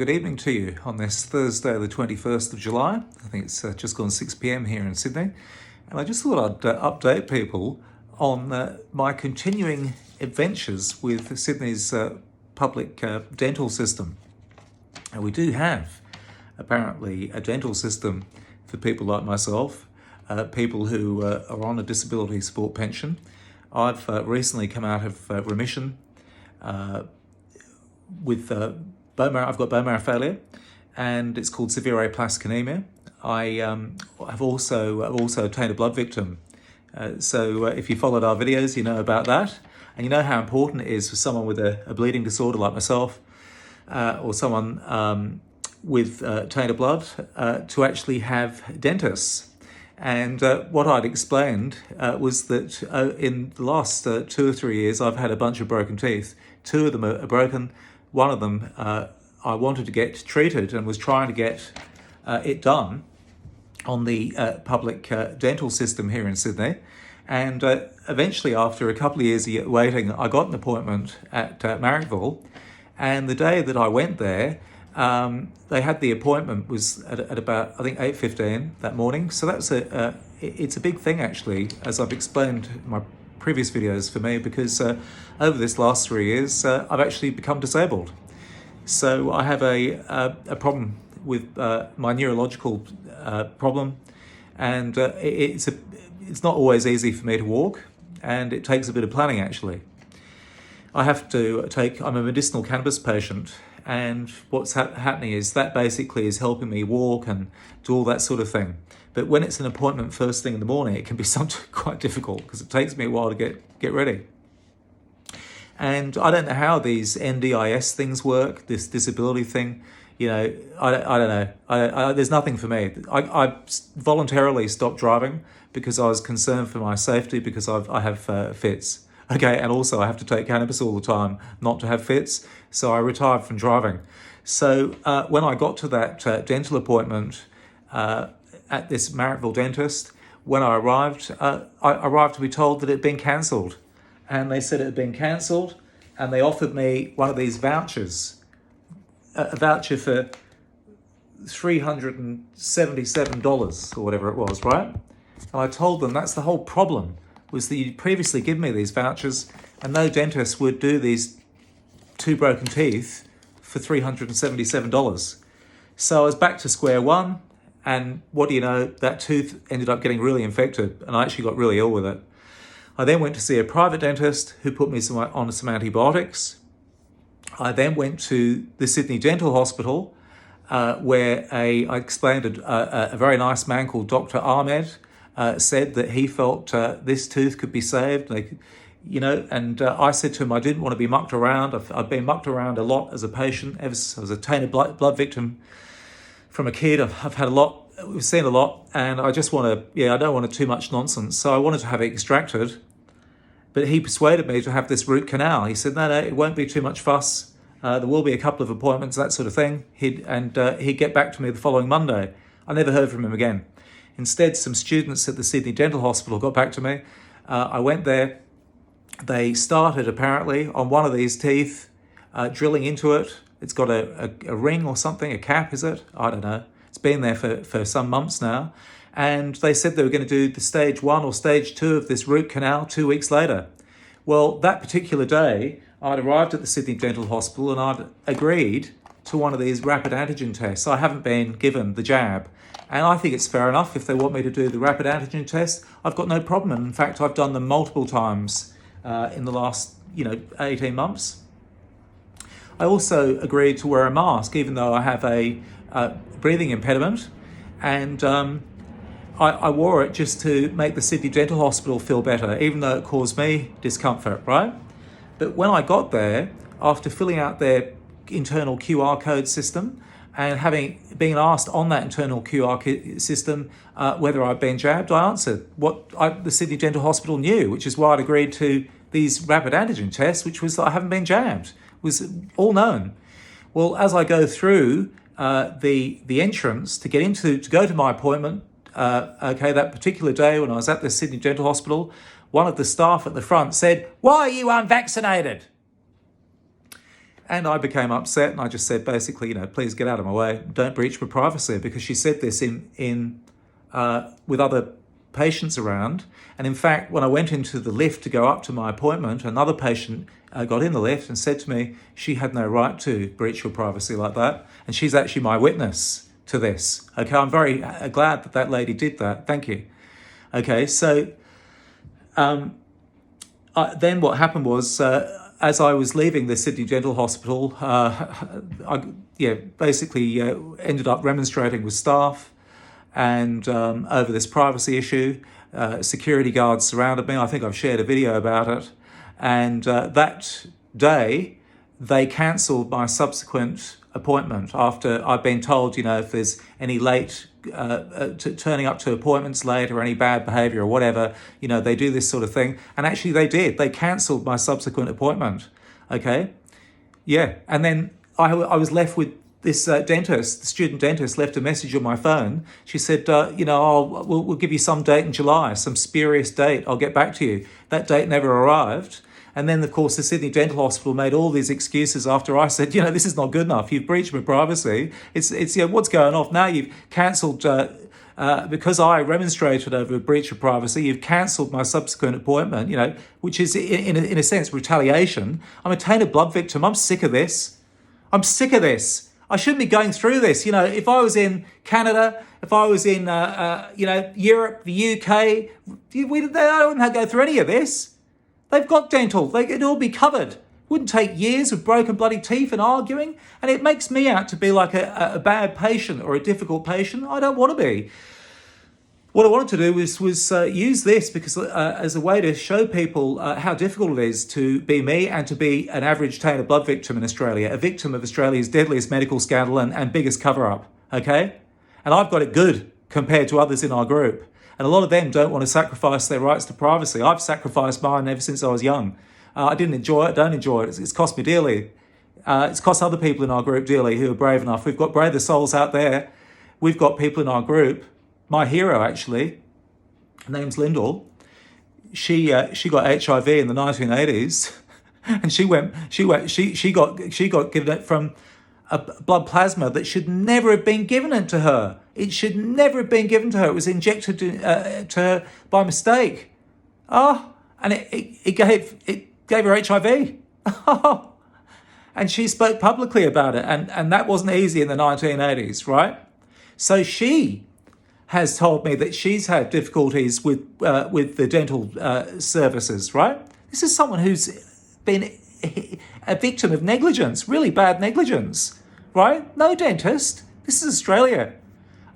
Good evening to you on this Thursday, the 21st of July. I think it's just gone 6 p.m. here in Sydney. And I just thought I'd update people on my continuing adventures with Sydney's public dental system. And we do have, apparently, a dental system for people like myself, people who are on a disability support pension. I've recently come out of remission with bone marrow. I've got bone marrow failure, and it's called severe aplastic anemia. I've also obtained a blood victim. So if you followed our videos, you know about that, and you know how important it is for someone with a bleeding disorder like myself, or someone with tainted blood, to actually have dentists. And what I'd explained was that in the last 2 or 3 years, I've had a bunch of broken teeth. 2 of them are broken. One of them I wanted to get treated and was trying to get it done on the public dental system here in Sydney. And eventually, after a couple of years of waiting, I got an appointment at Marrickville. And the day that I went there, they had the appointment was at about, I think, 8:15 that morning. So that's it's a big thing, actually, as I've explained in my previous videos for me, because over this last 3 years, I've actually become disabled. So I have a problem with my neurological problem, and it's not always easy for me to walk, and it takes a bit of planning, actually. I have to I'm a medicinal cannabis patient, and what's happening is that basically is helping me walk and do all that sort of thing. But when it's an appointment first thing in the morning, it can be sometimes quite difficult because it takes me a while to get ready. And I don't know how these NDIS things work, this disability thing. You know, I don't know. There's nothing for me. I voluntarily stopped driving because I was concerned for my safety, because I have fits. Okay, and also I have to take cannabis all the time not to have fits. So I retired from driving. So when I got to that dental appointment at this Marrickville dentist, when I arrived to be told that it had been cancelled. And they said it had been cancelled, and they offered me one of these vouchers, a voucher for $377 or whatever it was, right? And I told them that's the whole problem, was that you'd previously given me these vouchers, and no dentist would do these 2 broken teeth for $377. So I was back to square one, and what do you know, that tooth ended up getting really infected, and I actually got really ill with it. I then went to see a private dentist who put me on some antibiotics. I then went to the Sydney Dental Hospital, where I explained a very nice man called Dr. Ahmed said that he felt this tooth could be saved. And I said to him I didn't want to be mucked around. I've been mucked around a lot as a patient. Ever since I was a tainted blood victim from a kid, I've had a lot. We've seen a lot, and I just want to, I don't want too much nonsense. So I wanted to have it extracted, but he persuaded me to have this root canal. He said, no, it won't be too much fuss. There will be a couple of appointments, that sort of thing. He'd get back to me the following Monday. I never heard from him again. Instead, some students at the Sydney Dental Hospital got back to me. I went there. They started, apparently, on one of these teeth, drilling into it. It's got a ring or something, a cap, is it? I don't know. It's been there for some months now. And they said they were going to do the stage 1 or stage 2 of this root canal 2 weeks later. Well, that particular day, I'd arrived at the Sydney Dental Hospital and I'd agreed to one of these rapid antigen tests. I haven't been given the jab. And I think it's fair enough if they want me to do the rapid antigen test. I've got no problem. In fact, I've done them multiple times in the last 18 months. I also agreed to wear a mask, even though I have a breathing impediment, and I wore it just to make the Sydney Dental Hospital feel better, even though it caused me discomfort, right? But when I got there, after filling out their internal QR code system and having been asked on that internal QR system whether I'd been jabbed, I answered what the Sydney Dental Hospital knew, which is why I'd agreed to these rapid antigen tests, which was that I haven't been jabbed. Was all known. Well, as I go through the entrance to go to my appointment, that particular day when I was at the Sydney Dental Hospital, one of the staff at the front said, "Why are you unvaccinated?" And I became upset, and I just said, basically, please get out of my way. Don't breach my privacy, because she said this in with other patients around. And in fact, when I went into the lift to go up to my appointment, another patient got in the lift and said to me, she had no right to breach your privacy like that. And she's actually my witness to this. Okay, I'm very glad that that lady did that. Thank you. Okay, so then what happened was, as I was leaving the Sydney Dental Hospital, I basically ended up remonstrating with staff and over this privacy issue. Security guards surrounded me. I think I've shared a video about it. And that day, they cancelled my subsequent appointment after I'd been told, if there's any late, turning up to appointments late or any bad behaviour or whatever, they do this sort of thing. And actually they did. They cancelled my subsequent appointment. Okay? Yeah. And then I was left with this dentist, the student dentist, left a message on my phone. She said, we'll give you some date in July, some spurious date. I'll get back to you. That date never arrived. And then, of course, the Sydney Dental Hospital made all these excuses after I said, this is not good enough. You've breached my privacy. It's what's going on? Now you've cancelled, because I remonstrated over a breach of privacy, you've cancelled my subsequent appointment, which is, in a sense, retaliation. I'm a tainted blood victim. I'm sick of this. I'm sick of this. I shouldn't be going through this. If I was in Canada, if I was in, Europe, the UK, I wouldn't have to go through any of this. They've got dental. It'd all be covered. Wouldn't take years of broken bloody teeth and arguing. And it makes me out to be like a bad patient or a difficult patient. I don't want to be. What I wanted to do was use this because as a way to show people how difficult it is to be me and to be an average tainted blood victim in Australia, a victim of Australia's deadliest medical scandal and biggest cover-up, okay? And I've got it good compared to others in our group. And a lot of them don't want to sacrifice their rights to privacy. I've sacrificed mine ever since I was young. I didn't enjoy it, don't enjoy it. It's cost me dearly. It's cost other people in our group dearly who are brave enough. We've got braver souls out there. We've got people in our group. My hero, actually, her name's Lyndall. She got HIV in the 1980s, and she got given it from a blood plasma that should never have been given it to her. It should never have been given to her. It was injected to her by mistake. And it gave her HIV. And she spoke publicly about it, and that wasn't easy in the 1980s, right? So she has told me that she's had difficulties with the dental services, right? This is someone who's been a victim of negligence, really bad negligence, right? No dentist. This is Australia.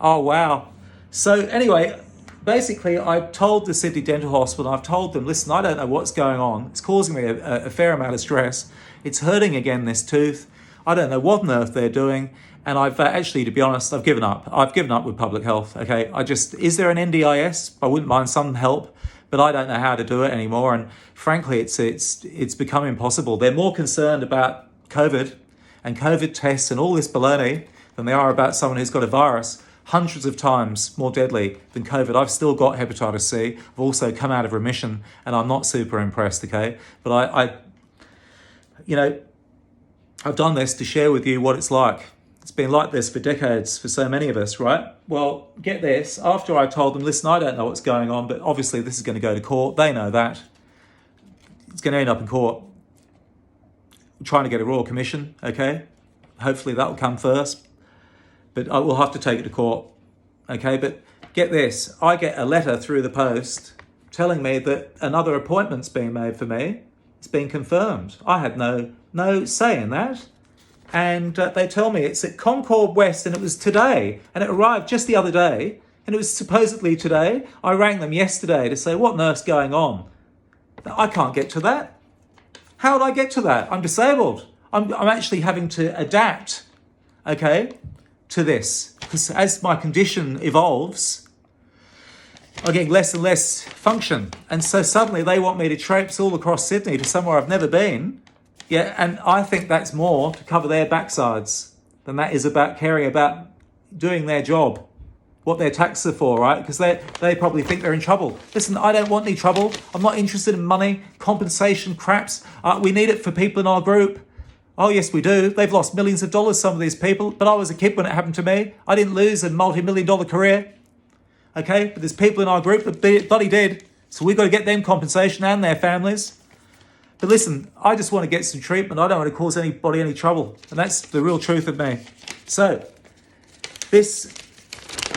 Oh, wow. So anyway, basically, I've told the Sydney Dental Hospital, I've told them, listen, I don't know what's going on. It's causing me a fair amount of stress. It's hurting again, this tooth. I don't know what on earth they're doing. And I've actually, to be honest, I've given up. I've given up with public health, okay? Is there an NDIS? I wouldn't mind some help, but I don't know how to do it anymore. And frankly, it's become impossible. They're more concerned about COVID and COVID tests and all this baloney than they are about someone who's got a virus hundreds of times more deadly than COVID. I've still got hepatitis C. I've also come out of remission, and I'm not super impressed, okay? But I've done this to share with you what it's like. It's been like this for decades for so many of us, right? Well, get this. After I told them, listen, I don't know what's going on, but obviously this is going to go to court. They know that. It's going to end up in court. We're trying to get a royal commission, okay? Hopefully that will come first. But I will have to take it to court, okay? But get this. I get a letter through the post telling me that another appointment's being made for me. It's been confirmed. I had no say in that. And they tell me it's at Concord West, and it was today, and it arrived just the other day, and it was supposedly today. I rang them yesterday to say, what on earth's going on? I can't get to that. How would I get to that? I'm disabled. I'm actually having to adapt, okay, to this. Because as my condition evolves, I'm getting less and less function. And so suddenly they want me to traipse all across Sydney to somewhere I've never been. Yeah, and I think that's more to cover their backsides than that is about caring about doing their job, what their taxes are for, right? Because they probably think they're in trouble. Listen, I don't want any trouble. I'm not interested in money, compensation, craps. We need it for people in our group. Oh, yes, we do. They've lost millions of dollars, some of these people, but I was a kid when it happened to me. I didn't lose a multi-million-dollar career. Okay, but there's people in our group that bloody did. So we've got to get them compensation and their families. But listen, I just want to get some treatment. I don't want to cause anybody any trouble. And that's the real truth of me. So this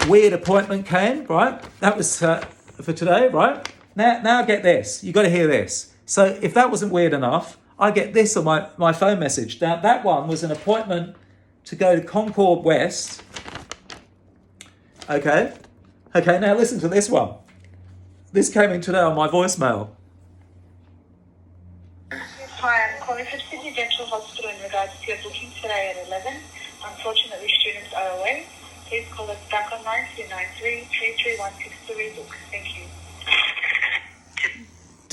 weird appointment came, right? That was for today, right? Now get this. You got to hear this. So if that wasn't weird enough, I get this on my phone message. Now that one was an appointment to go to Concord West. Okay, now listen to this one. This came in today on my voicemail. Hi, I'm calling from Sydney Dental Hospital in regards to your booking today at 11. Unfortunately, students are away. Please call us back on 9293 33163 rebook. Thank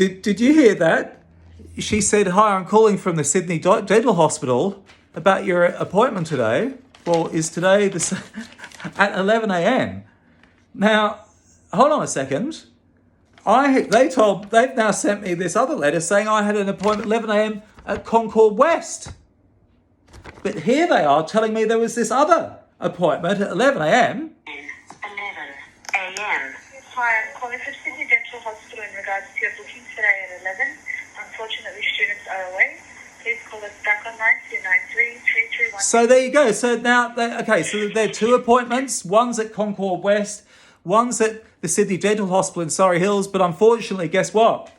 you. Did you hear that? She said, hi, I'm calling from the Sydney Dental Hospital about your appointment today. Well, is today at 11 a.m. Now, hold on a second. They've now sent me this other letter saying I had an appointment at 11 a.m. at Concord West. But here they are telling me there was this other appointment at 11 a.m. 11 a.m. Hi, I'm calling from Sydney Dental Hospital in regards to your booking today at 11. Unfortunately, students are away. Please call us back on 9293 331. So there you go. So now, so there are two appointments. One's at Concord West. One's at the Sydney Dental Hospital in Surrey Hills. But unfortunately, guess what?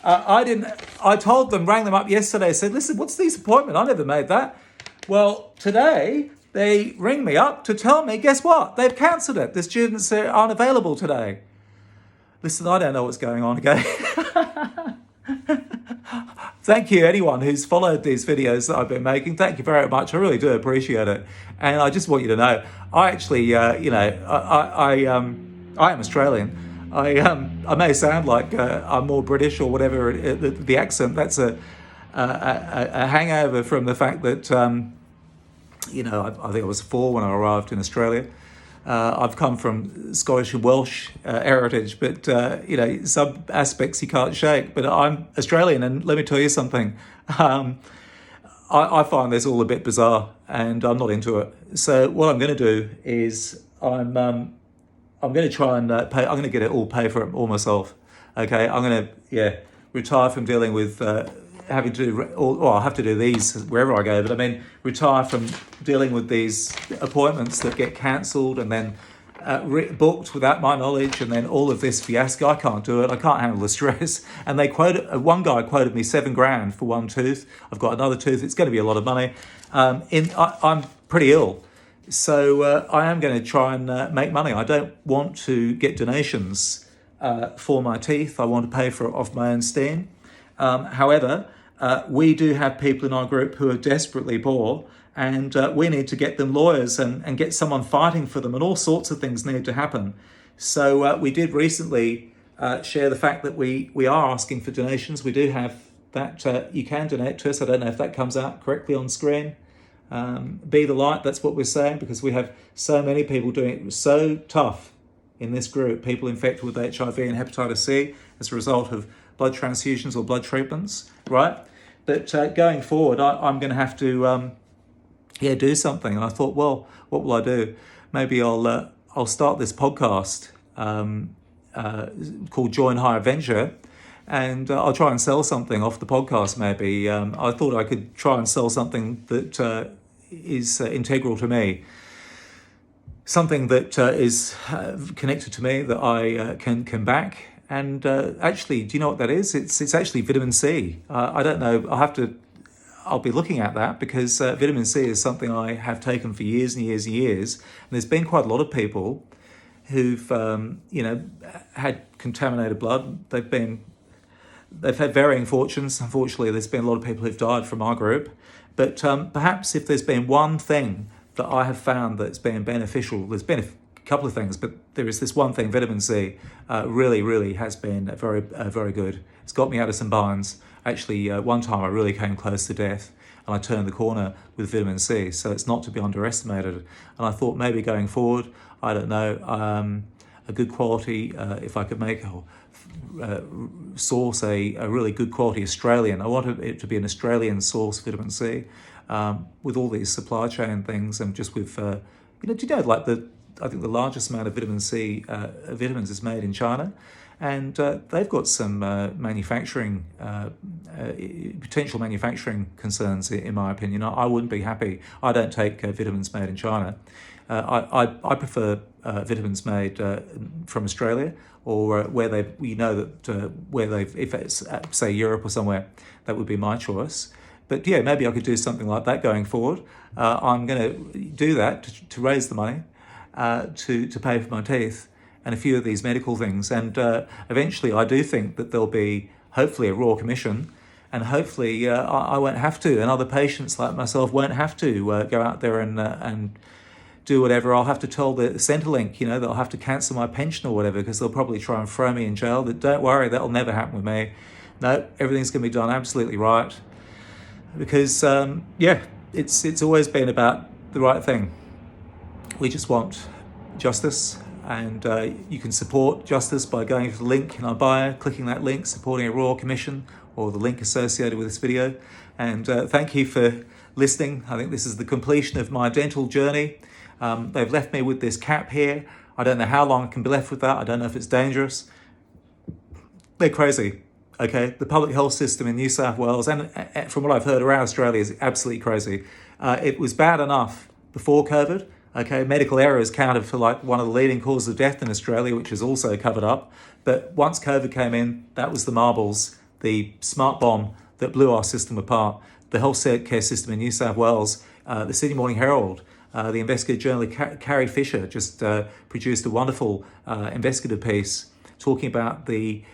I told them, rang them up yesterday, said, listen, what's this appointment? I never made that. Well, today they ring me up to tell me, guess what? They've cancelled it. The students aren't available today. Listen, I don't know what's going on, okay? Thank you, anyone who's followed these videos that I've been making. Thank you very much. I really do appreciate it. And I just want you to know, I actually, I am Australian. I may sound like I'm more British or whatever, the accent. That's a hangover from the fact that, I think I was 4 when I arrived in Australia. I've come from Scottish and Welsh heritage, but, some aspects you can't shake. But I'm Australian, and let me tell you something. I find this all a bit bizarre, and I'm not into it. So what I'm going to do is I'm going to try and pay. I'm going to get it all, pay for it all myself. Okay, I'm going to retire from dealing with having to do, or I'll have to do these wherever I go. But I mean, retire from dealing with these appointments that get cancelled and then booked without my knowledge, and then all of this fiasco. I can't do it. I can't handle the stress. And they one guy quoted me $7,000 for one tooth. I've got another tooth. It's going to be a lot of money. I'm pretty ill. So I am going to try and make money. I don't want to get donations for my teeth. I want to pay for it off my own steam. However, we do have people in our group who are desperately poor, and we need to get them lawyers and get someone fighting for them, and all sorts of things need to happen. So we did recently share the fact that we are asking for donations. We do have that. You can donate to us. I don't know if that comes out correctly on screen. Be the light, that's what we're saying, because we have so many people doing it so tough in this group, people infected with HIV and hepatitis C as a result of blood transfusions or blood treatments, right? But going forward, I'm going to have to do something. And I thought, well, what will I do? Maybe I'll start this podcast called Join Higher Venture, and I'll try and sell something off the podcast maybe. I thought I could try and sell something that is integral to me, something that is connected to me that I can back. And actually, do you know what that is? It's actually vitamin C. I don't know. I'll be looking at that, because vitamin C is something I have taken for years and years and years. And there's been quite a lot of people who've had contaminated blood. They've had varying fortunes. Unfortunately, there's been a lot of people who've died from our group. But perhaps if there's been one thing that I have found that's been beneficial, there's been a couple of things, but there is this one thing, vitamin C, really, really has been very good. It's got me out of some binds. Actually, one time I really came close to death, and I turned the corner with vitamin C, so it's not to be underestimated. And I thought maybe going forward, I don't know, a good quality, if I could make source a really good quality Australian. I want it to be an Australian source vitamin C. with all these supply chain things, and just with, do you know, like I think the largest amount of vitamin C vitamins is made in China, and they've got some potential manufacturing concerns, in my opinion. I wouldn't be happy. I don't take vitamins made in China. I prefer vitamins made from Australia, or where if it's say Europe or somewhere, that would be my choice. But yeah, maybe I could do something like that going forward. I'm going to do that to raise the money to pay for my teeth and a few of these medical things. And eventually I do think that there'll be hopefully a Royal Commission, and hopefully I won't have to, and other patients like myself won't have to go out there and do whatever. I'll have to tell the Centrelink, they'll have to cancel my pension or whatever, because they'll probably try and throw me in jail. Don't worry, that'll never happen with me. No, everything's going to be done absolutely right. Because, it's always been about the right thing. We just want justice, and you can support justice by going to the link in our bio, clicking that link, supporting a Royal Commission, or the link associated with this video. And thank you for listening. I think this is the completion of my dental journey. They've left me with this cap here. I don't know how long I can be left with that. I don't know if it's dangerous. They're crazy. Okay, the public health system in New South Wales, and from what I've heard around Australia, is absolutely crazy. It was bad enough before COVID. Okay, medical errors counted for like one of the leading causes of death in Australia, which is also covered up. But once COVID came in, that was the marbles, the smart bomb that blew our system apart. The health care system in New South Wales, the Sydney Morning Herald, the investigative journalist Carrie Fisher just produced a wonderful investigative piece talking about the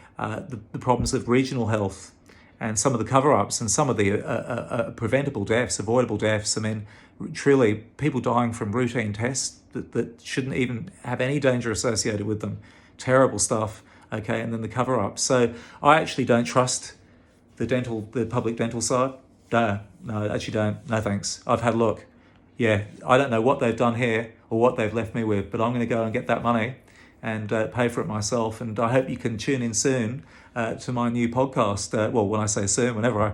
problems of regional health and some of the cover-ups and some of the preventable deaths, avoidable deaths. I mean, truly, people dying from routine tests that shouldn't even have any danger associated with them. Terrible stuff, okay? And then the cover-ups. So I actually don't trust the public dental side. No, I actually don't. No thanks. I've had a look. Yeah, I don't know what they've done here or what they've left me with, but I'm going to go and get that money and pay for it myself. And I hope you can tune in soon to my new podcast. Well, when I say soon, whenever I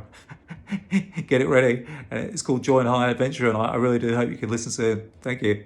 get it ready. It's called Join High Adventure, and I really do hope you can listen soon. Thank you.